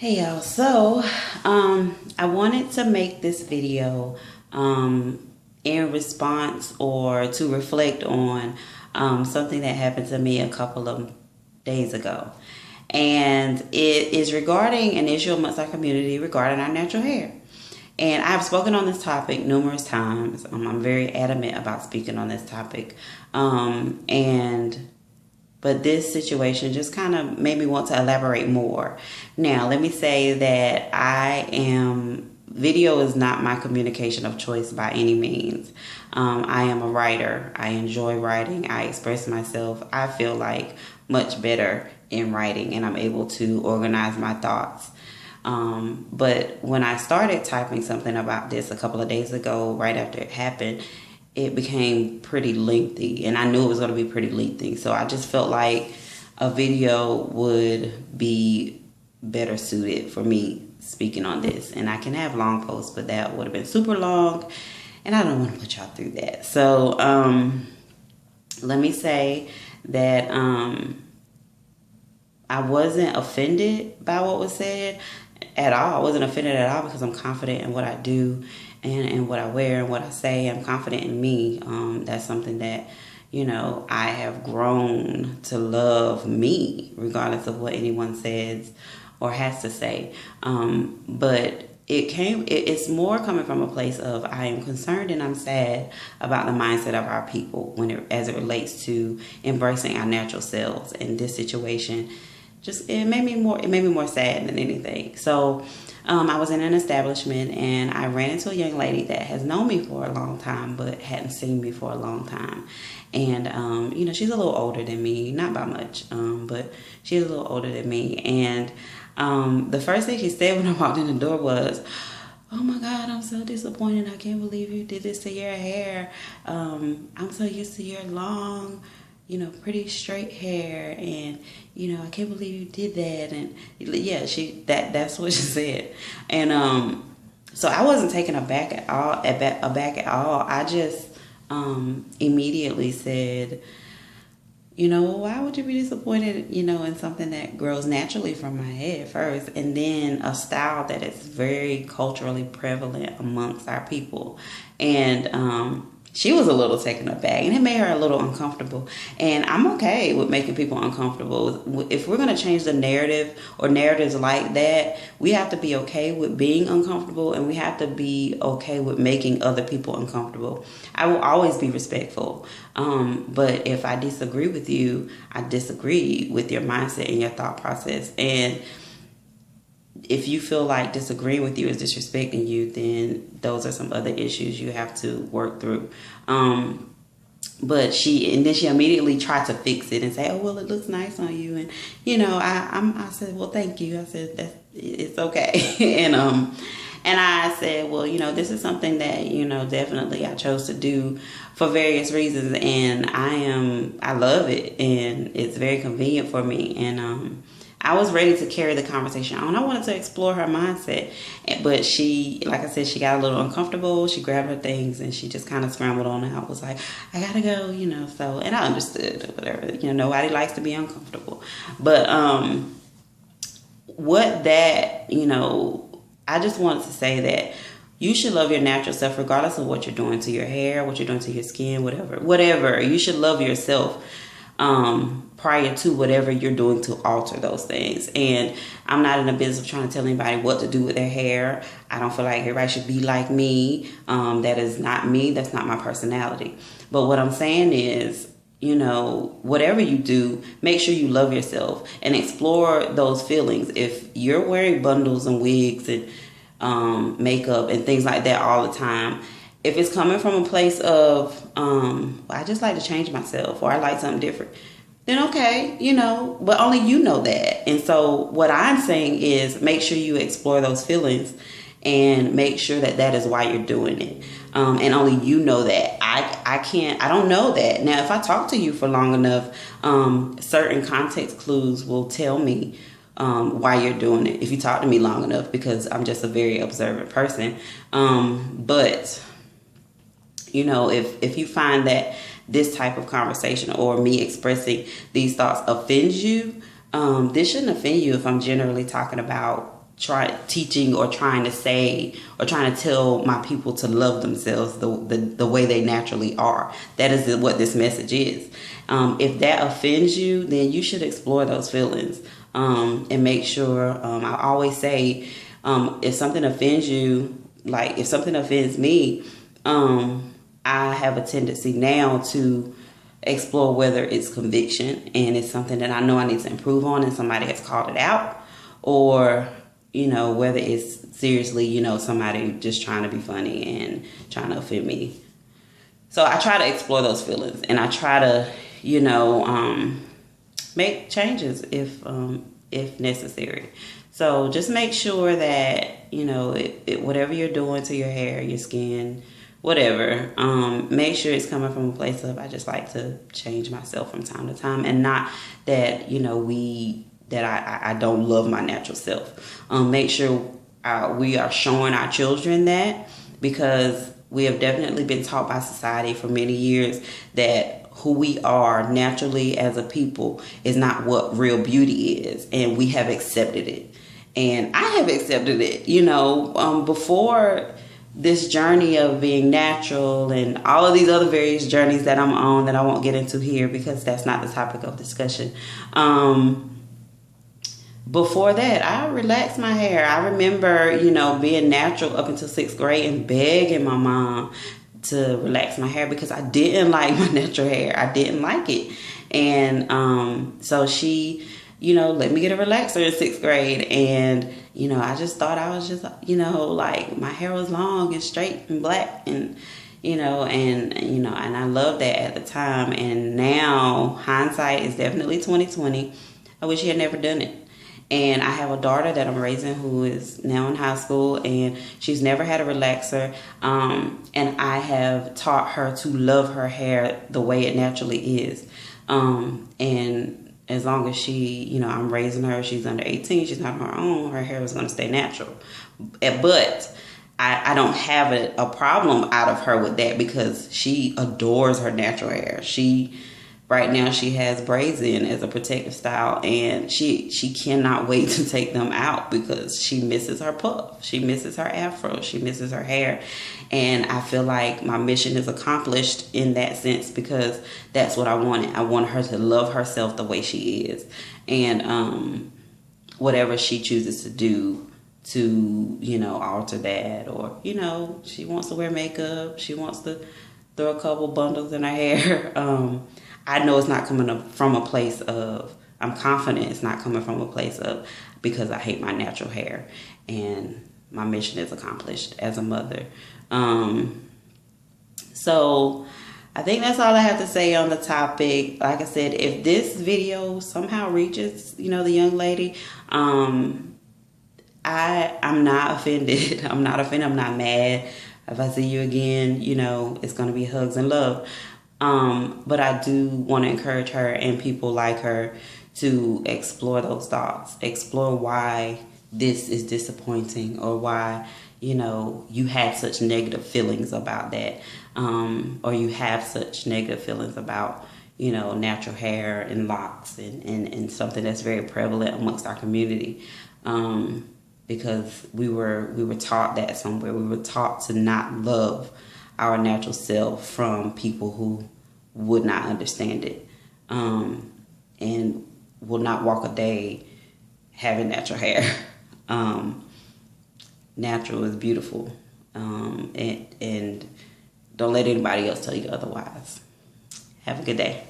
Hey y'all, I wanted to make this video in response or to reflect on something that happened to me a couple of days ago. And it is regarding an issue amongst our community regarding our natural hair. And I've spoken on this topic numerous times. I'm very adamant about speaking on this topic. But this situation just kind of made me want to elaborate more. Now, let me say that video is not my communication of choice by any means. I am a writer. I enjoy writing. I express myself, I feel like, much better in writing, and I'm able to organize my thoughts. But when I started typing something about this a couple of days ago, right after it happened, it became pretty lengthy, and I knew it was going to be pretty lengthy. So I just felt like a video would be better suited for me speaking on this. And I can have long posts, but that would have been super long, and I don't want to put y'all through that. So let me say that I wasn't offended by what was said at all. I wasn't offended at all because I'm confident in what I do and what I wear and what I say. I'm confident in me. That's something that, I have grown to love me, regardless of what anyone says or has to say. But it's more coming from a place of I am concerned and I'm sad about the mindset of our people as it relates to embracing our natural selves. And this situation it made me more sad than anything. So I was in an establishment and I ran into a young lady that has known me for a long time but hadn't seen me for a long time. And she's a little older than me, not by much, but she's a little older than me. And the first thing she said when I walked in the door was, "Oh my God, I'm so disappointed. I can't believe you did this to your hair. I'm so used to your long, pretty straight hair, and I can't believe you did that." And yeah, that's what she said. And so I wasn't taken aback at all. I just immediately said, why would you be disappointed, in something that grows naturally from my head first, and then a style that is very culturally prevalent amongst our people. And she was a little taken aback, and it made her a little uncomfortable. And I'm okay with making people uncomfortable. If we're going to change the narrative or narratives like that, we have to be okay with being uncomfortable, and we have to be okay with making other people uncomfortable. I will always be respectful. But if I disagree with you, I disagree with your mindset and your thought process. And if you feel like disagreeing with you is disrespecting you, then those are some other issues you have to work through. But she immediately tried to fix it and say, "Oh, well, it looks nice on you." And I said, "Well, thank you." I said, it's okay. And I said, "Well, this is something that definitely I chose to do for various reasons, and I love it, and it's very convenient for me." And I was ready to carry the conversation on. I wanted to explore her mindset, but she, like I said, she got a little uncomfortable. She grabbed her things and she just kind of scrambled on out. Was like, "I gotta go," So, and I understood, whatever. Nobody likes to be uncomfortable, but I just wanted to say that you should love your natural self, regardless of what you're doing to your hair, what you're doing to your skin, whatever. You should love yourself prior to whatever you're doing to alter those things. And I'm not in the business of trying to tell anybody what to do with their hair. I don't feel like everybody should be like me. That is not me. That's not my personality. But what I'm saying is, whatever you do, make sure you love yourself and explore those feelings. If you're wearing bundles and wigs and makeup and things like that all the time, if it's coming from a place of, I just like to change myself, or I like something different, then okay, but only you know that. And so what I'm saying is make sure you explore those feelings and make sure that is why you're doing it. And only you know that. I don't know that. Now, if I talk to you for long enough, certain context clues will tell me why you're doing it, if you talk to me long enough, because I'm just a very observant person. But if you find that this type of conversation or me expressing these thoughts offends you, this shouldn't offend you if I'm generally talking about teaching or trying to say or trying to tell my people to love themselves the way they naturally are. That is what this message is. If that offends you, then you should explore those feelings, and make sure, I always say, if something offends you, like if something offends me, I have a tendency now to explore whether it's conviction and it's something that I know I need to improve on and somebody has called it out, or whether it's seriously, somebody just trying to be funny and trying to offend me. So I try to explore those feelings, and I try to, make changes if necessary. So just make sure that, whatever you're doing to your hair, your skin, whatever, make sure it's coming from a place of, I just like to change myself from time to time, and not that, I don't love my natural self. Make sure we are showing our children that, because we have definitely been taught by society for many years that who we are naturally as a people is not what real beauty is, and we have accepted it. And I have accepted it, before this journey of being natural and all of these other various journeys that I'm on that I won't get into here because that's not the topic of discussion. Before that, I relaxed my hair. I remember, being natural up until 6th grade and begging my mom to relax my hair because I didn't like my natural hair. I didn't like it. And so she, let me get a relaxer in 6th grade. And, I just thought I was just, like my hair was long and straight and black and, and I loved that at the time. And now hindsight is definitely 2020. I wish he had never done it. And I have a daughter that I'm raising who is now in high school, and she's never had a relaxer. And I have taught her to love her hair the way it naturally is. And as long as she, I'm raising her, she's under 18, she's not on her own, her hair is going to stay natural. But I don't have a problem out of her with that because she adores her natural hair. Right now she has braids in as a protective style, and she cannot wait to take them out because she misses her puff. She misses her afro. She misses her hair. And I feel like my mission is accomplished in that sense because that's what I wanted. I want her to love herself the way she is. And whatever she chooses to do to, alter that, or, she wants to wear makeup. She wants to throw a couple bundles in her hair. I know it's not coming from a place of, I'm confident it's not coming from a place of because I hate my natural hair, and my mission is accomplished as a mother. So I think that's all I have to say on the topic. Like I said, if this video somehow reaches, the young lady, I'm not offended. I'm not offended. I'm not mad. If I see you again, it's going to be hugs and love. But I do want to encourage her and people like her to explore those thoughts, explore why this is disappointing, or why, you had such negative feelings about that, or you have such negative feelings about, natural hair and locks and something that's very prevalent amongst our community, because we were taught that somewhere. We were taught to not love our natural self from people who would not understand it, and will not walk a day having natural hair. Natural is beautiful, and don't let anybody else tell you otherwise. Have a good day.